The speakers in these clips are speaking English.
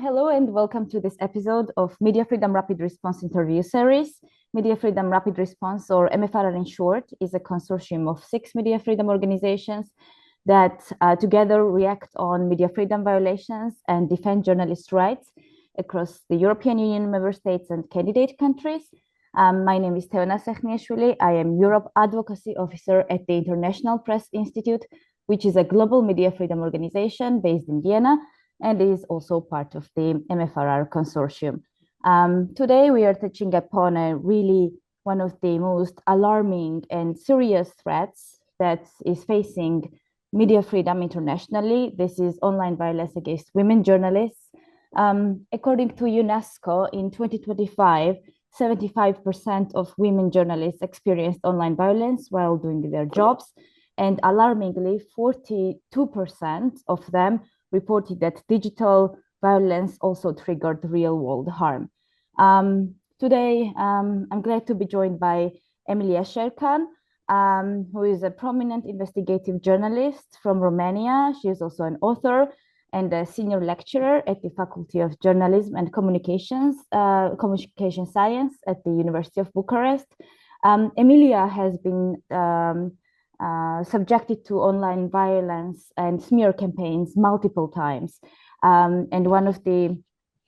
Hello and welcome to this episode of Media Freedom Rapid Response interview series. Media Freedom Rapid Response, or MFRR in short, is a consortium of 6 media freedom organizations that together react on media freedom violations and defend journalist rights across the European Union member states and candidate countries. My name is Teona Sechniashvili. I am Europe Advocacy Officer at the International Press Institute, which is a global media freedom organization based in Vienna, and is also part of the MFRR consortium. Today, we are touching upon one of the most alarming and serious threats that is facing media freedom internationally. This is online violence against women journalists. According to UNESCO, in 2025, 75% of women journalists experienced online violence while doing their jobs, and alarmingly, 42% of them reported that digital violence also triggered real-world harm. Today, I'm glad to be joined by Emilia Șercan, who is a prominent investigative journalist from Romania. She is also an author and a senior lecturer at the Faculty of Journalism and Communication Science at the University of Bucharest. Emilia has been subjected to online violence and smear campaigns multiple times. And one of the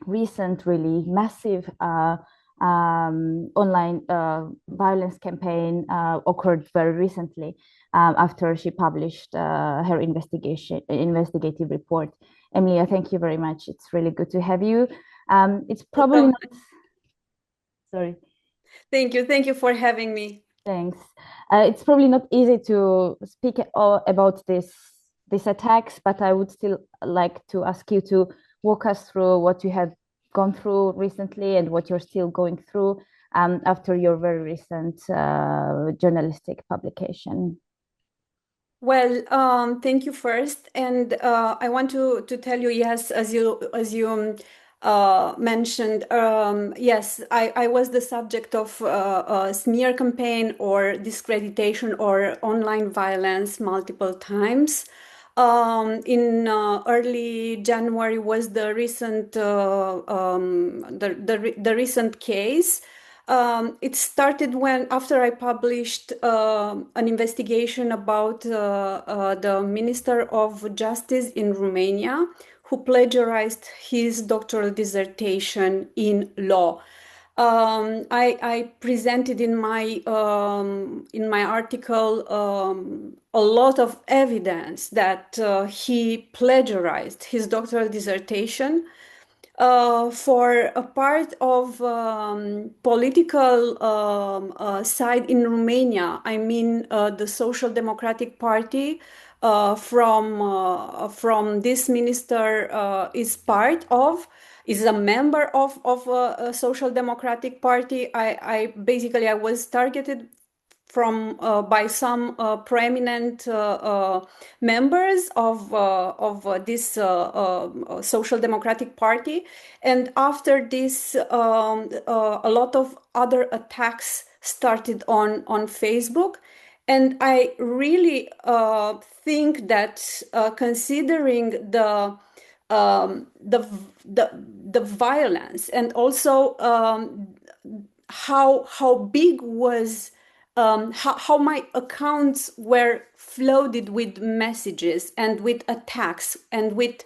recent really massive online violence campaign occurred very recently after she published her investigative report. Emilia, thank you very much. It's really good to have you. It's probably not... Sorry. Thank you for having me. Thanks. It's probably not easy to speak about these attacks, but I would still like to ask you to walk us through what you have gone through recently and what you're still going through after your very recent journalistic publication. Well, thank you first, and I want to tell you, yes, as you mentioned, yes, I was the subject of a smear campaign or discreditation or online violence multiple times. In early January was the recent the recent case. It started after I published an investigation about the Minister of Justice in Romania, who plagiarized his doctoral dissertation in law. I presented in my article a lot of evidence that he plagiarized his doctoral dissertation for a part of political side in Romania. I mean, the Social Democratic Party from this minister is a member of a Social Democratic Party. I was targeted by some prominent members of this Social Democratic Party, and after this, a lot of other attacks started on Facebook, and I really think that considering the violence and also how big was how my accounts were flooded with messages and with attacks and with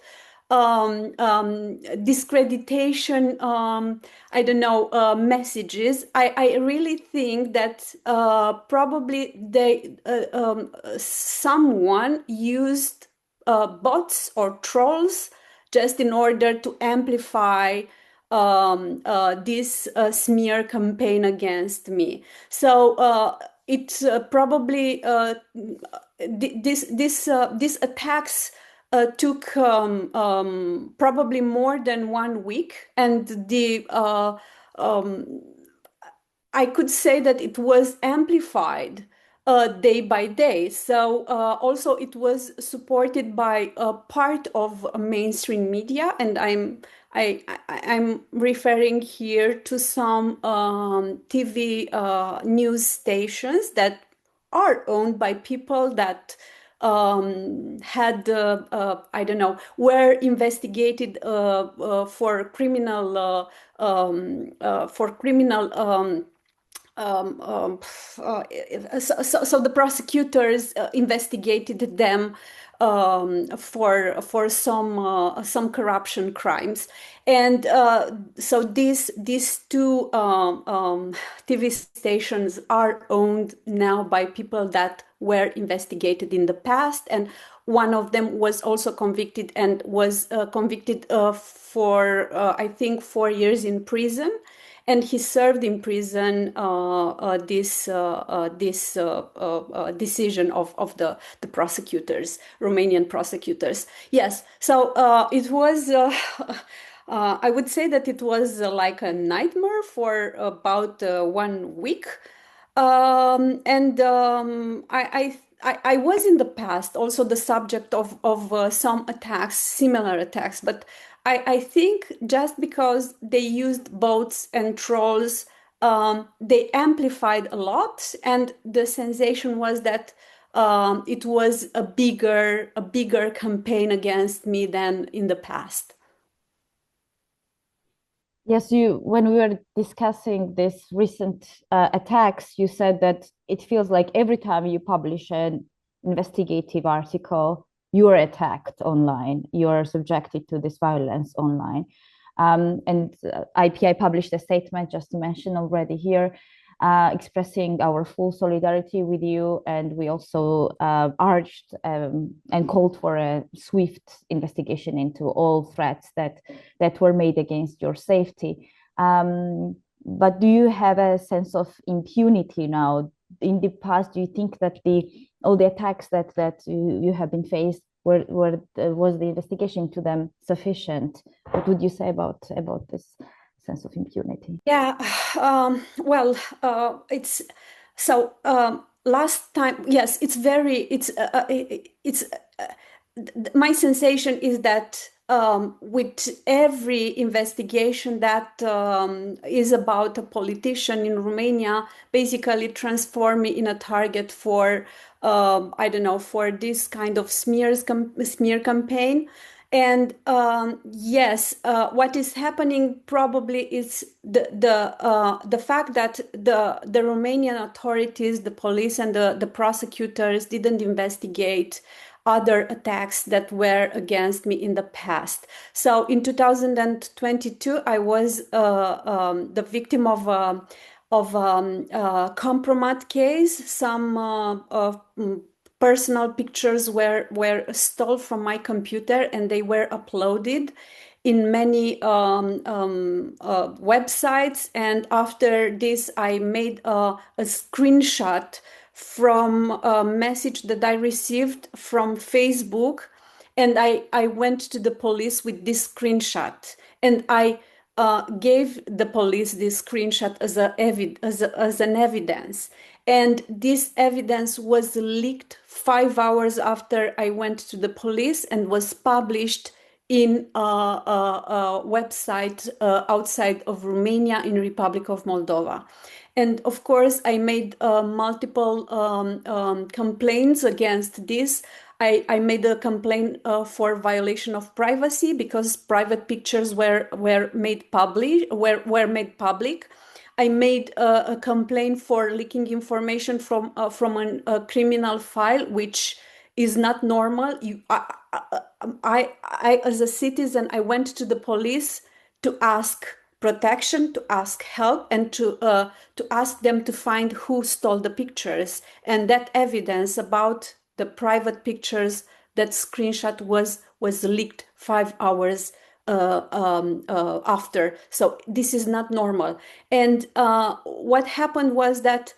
discreditation, messages. I really think that probably someone used bots or trolls just in order to amplify this smear campaign against me. So it's probably these attacks took probably more than 1 week, and I could say that it was amplified day by day. So also it was supported by a part of mainstream media, and I'm referring here to some TV news stations that are owned by people that had I don't know, were investigated for criminal um, um, so the prosecutors investigated them for some corruption crimes, and so these two TV stations are owned now by people that were investigated in the past, and one of them was also convicted and was convicted for I think 4 years in prison, and he served in prison this decision of the prosecutors, Romanian prosecutors. Yes, so it was. I would say that it was like a nightmare for about 1 week. And I was in the past also the subject of some attacks, similar attacks, but I think just because they used bots and trolls, they amplified a lot, and the sensation was that it was a bigger campaign against me than in the past. Yes, when we were discussing this recent attacks, you said that it feels like every time you publish an investigative article, you are attacked online, you are subjected to this violence online. And IPI published a statement, just to mention already here, expressing our full solidarity with you. And we also urged and called for a swift investigation into all threats that were made against your safety. But do you have a sense of impunity now? In the past, do you think that all the attacks that you have been faced was the investigation to them sufficient? What would you say about this sense of impunity? Yeah, well, it's so last time, yes, it's my sensation is that with every investigation that is about a politician in Romania, basically transform me in a target for I don't know, for this kind of smear campaign. And yes, what is happening probably is the fact that the Romanian authorities, the police and the prosecutors didn't investigate other attacks that were against me in the past. So in 2022, I was the victim of compromise case. Some personal pictures were stolen from my computer, and they were uploaded in many websites. And after this, I made a screenshot from a message that I received from Facebook, and I went to the police with this screenshot, and I gave the police this screenshot as an evidence. And this evidence was leaked 5 hours after I went to the police, and was published in a website outside of Romania, in Republic of Moldova. And of course, I made multiple complaints against this. I made a complaint for violation of privacy, because private pictures were made public. I made a complaint for leaking information from a criminal file, which is not normal. As a citizen, I went to the police to ask protection, to ask help, and to ask them to find who stole the pictures. And that evidence about the private pictures, that screenshot was leaked 5 hours after. So this is not normal. And what happened was that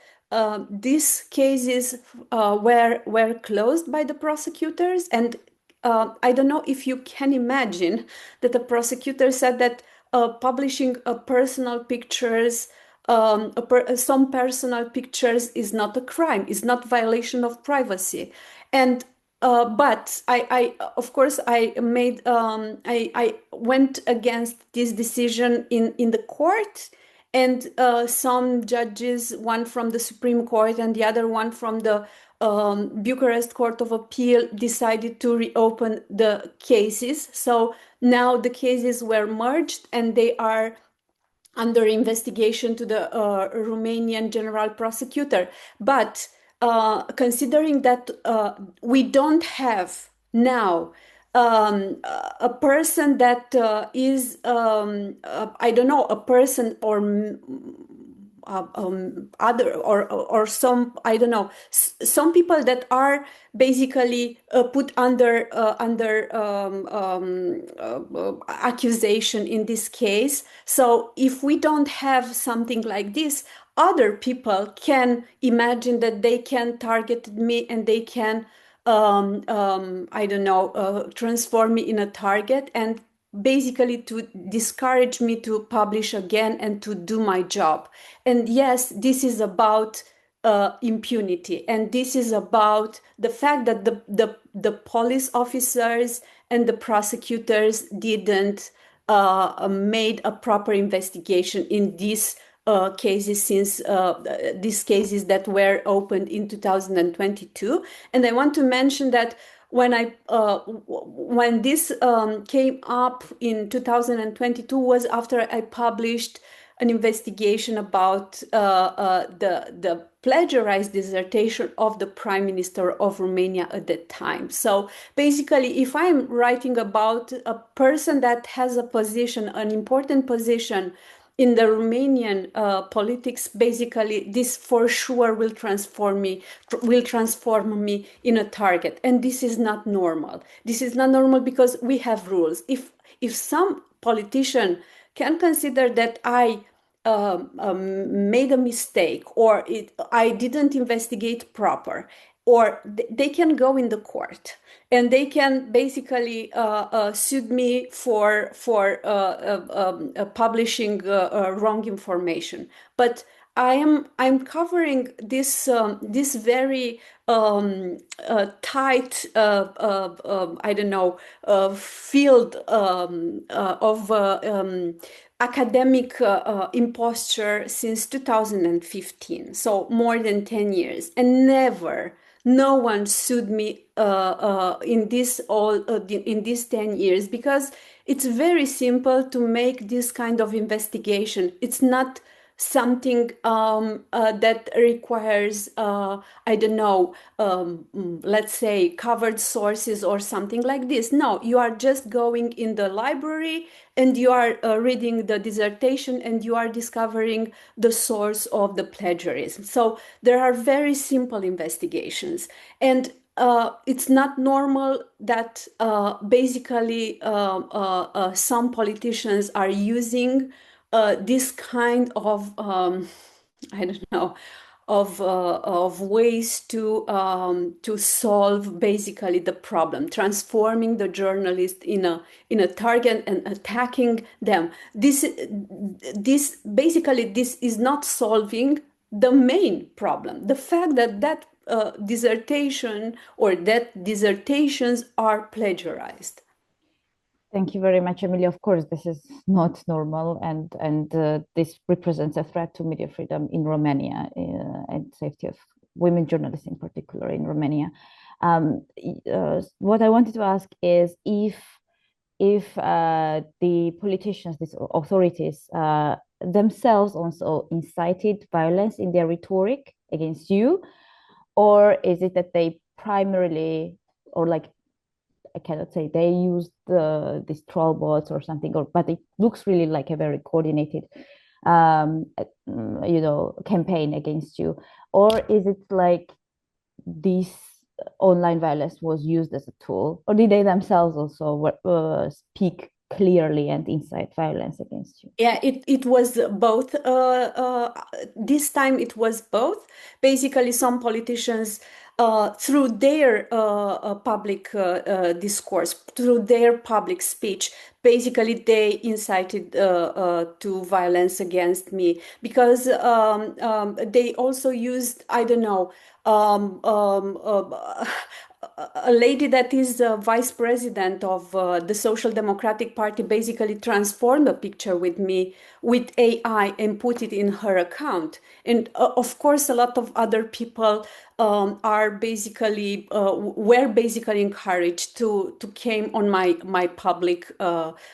these cases were closed by the prosecutors. And I don't know if you can imagine that the prosecutor said that publishing personal pictures, some personal pictures, is not a crime, is not violation of privacy. And but of course, I went against this decision in the court, and some judges, one from the Supreme Court and the other one from the Bucharest Court of Appeal decided to reopen the cases. So now the cases were merged and they are under investigation to the Romanian general prosecutor. But considering that we don't have now a person that is, I don't know, a person or other or some, I don't know, some people that are basically put under accusation in this case. So if we don't have something like this, other people can imagine that they can target me and they can I don't know, transform me in a target and basically to discourage me to publish again and to do my job. And yes, this is about impunity, and this is about the fact that the police officers and the prosecutors didn't made a proper investigation in these cases, since these cases that were opened in 2022. And I want to mention that when this came up in 2022 was after I published an investigation about the plagiarized dissertation of the Prime Minister of Romania at that time. So basically, if I'm writing about a person that has a position, an important position in the Romanian politics, basically this for sure will transform me in a target, and this is not normal. This is not normal because we have rules. If some politician can consider that I made a mistake or I didn't investigate proper, or they can go in the court and they can basically sue me for publishing wrong information. But I'm covering this very tight I don't know field of academic imposture since 2015, so more than 10 years, and no one sued me in these 10 years, because it's very simple to make this kind of investigation. It's not something that requires, I don't know, let's say covered sources or something like this. No, you are just going in the library and you are reading the dissertation and you are discovering the source of the plagiarism. So there are very simple investigations. And it's not normal that basically some politicians are using this kind of I don't know of ways to solve basically the problem, transforming the journalist in a target and attacking them. This basically this is not solving the main problem, the fact that dissertation or that dissertations are plagiarized. Thank you very much, Emilia. Of course, this is not normal, and this represents a threat to media freedom in Romania and safety of women journalists in particular in Romania. What I wanted to ask is if the politicians, these authorities, themselves also incited violence in their rhetoric against you, or is it that they primarily, or like, I cannot say they used these troll bots or something, but it looks really like a very coordinated, campaign against you, or is it like this online violence was used as a tool, or did they themselves also speak clearly and incite violence against you? Yeah, it was both. This time it was both. Basically, some politicians, through their public discourse, through their public speech, basically they incited to violence against me, because they also used, I don't know, a lady that is vice president of the Social Democratic Party basically transformed a picture with me with AI and put it in her account. And of course, a lot of other people are basically were basically encouraged to came on my public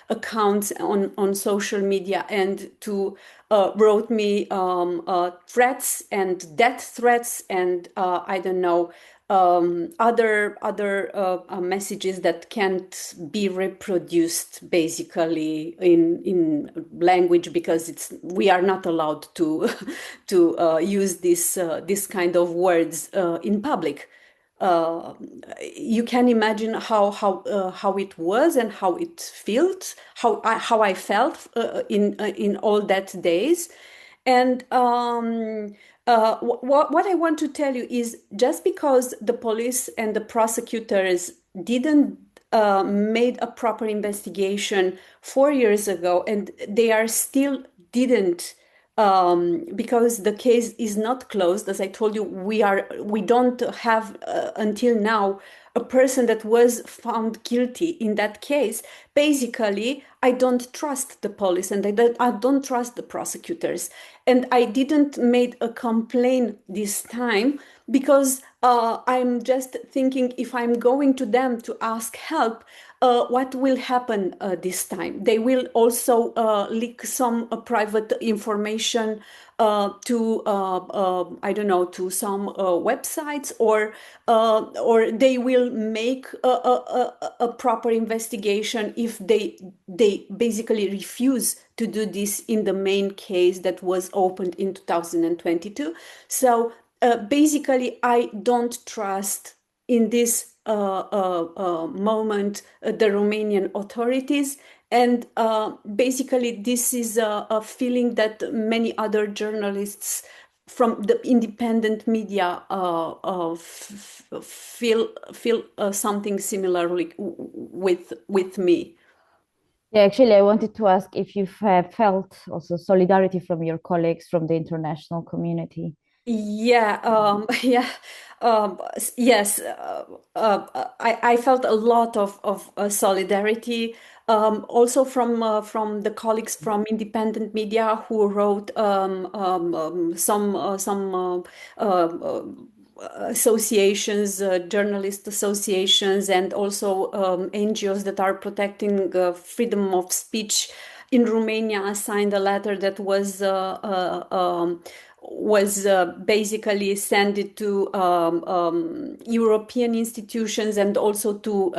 accounts on social media and to wrote me threats and death threats and I don't know other messages that can't be reproduced basically in language because we are not allowed to to use this kind of words in public. Uh, you can imagine how it was and how it felt, how I felt in all that days. And what I want to tell you is just because the police and the prosecutors didn't made a proper investigation 4 years ago, and they are still didn't because the case is not closed. As I told you, we don't have until now a person that was found guilty in that case. Basically, I don't trust the police and I don't trust the prosecutors. And I didn't make a complaint this time because I'm just thinking if I'm going to them to ask help, what will happen this time? They will also leak some private information to I don't know, to some websites, or they will make a proper investigation if they basically refuse to do this in the main case that was opened in 2022. So basically, I don't trust in this moment the Romanian authorities. And basically, this is a feeling that many other journalists from the independent media feel something similarly with me. Yeah, actually, I wanted to ask if you've felt also solidarity from your colleagues from the international community. Yeah, yeah, yes. I felt a lot of solidarity, also from the colleagues from independent media who wrote some associations, journalist associations, and also NGOs that are protecting freedom of speech in Romania signed a letter that was basically sent it to European institutions and also to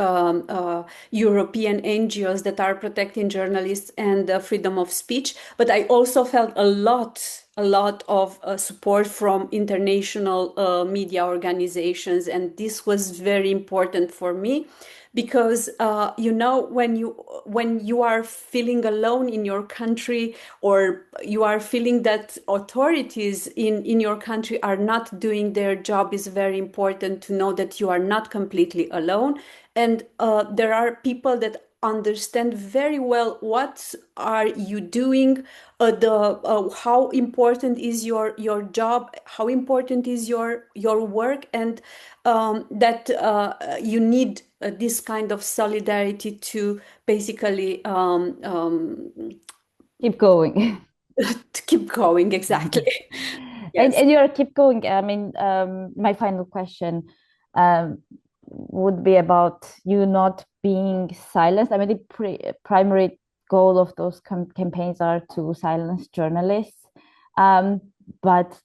European NGOs that are protecting journalists and freedom of speech. But I also felt a lot of support from international media organizations, and this was very important for me because you know, when you are feeling alone in your country, or you are feeling that authorities in your country are not doing their job, is very important to know that you are not completely alone. And there are people that understand very well what are you doing, the how important is your job, how important is your work, and that you need this kind of solidarity to basically Keep going. to keep going. Exactly. Yes. And you keep going. I mean, my final question um, would be about you not being silenced. I mean, the primary goal of those campaigns are to silence journalists. But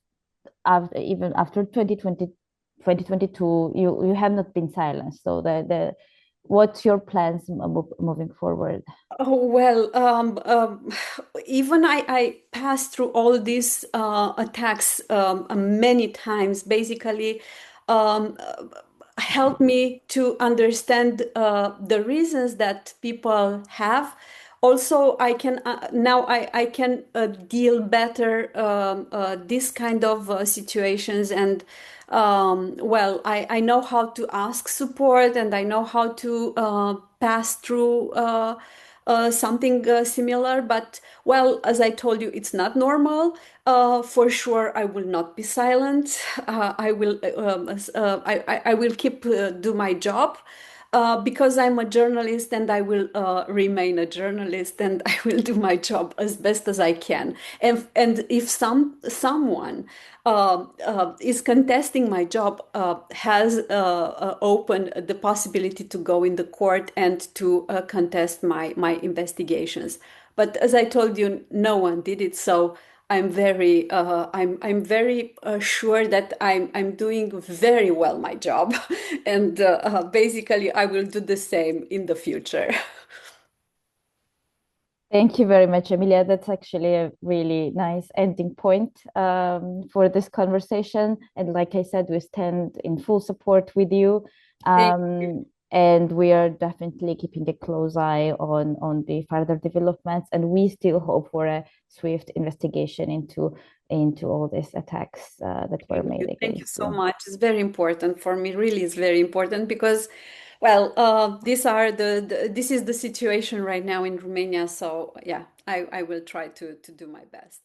even after 2022, you have not been silenced. So what's your plans moving forward? Oh, well, even I passed through all these attacks many times, basically, um, helped me to understand the reasons that people have. Also, I can now I can deal better this kind of situations, and well, I know how to ask support, and I know how to pass through something similar. But well, as I told you, it's not normal. For sure, I will not be silent. I will keep do my job. Because I'm a journalist and I will remain a journalist and I will do my job as best as I can. And if someone is contesting my job, has opened the possibility to go in the court and to contest my investigations. But as I told you, no one did it. So I'm very sure that I'm doing very well my job, and basically I will do the same in the future. Thank you very much, Emilia. That's actually a really nice ending point for this conversation. And like I said, we stand in full support with you. Thank you. And we are definitely keeping a close eye on the further developments. And we still hope for a swift investigation into all these attacks that were made Thank you against so you. much. It's very important for me. Really, it's very important because, well, this is the situation right now in Romania. So yeah, I will try to do my best.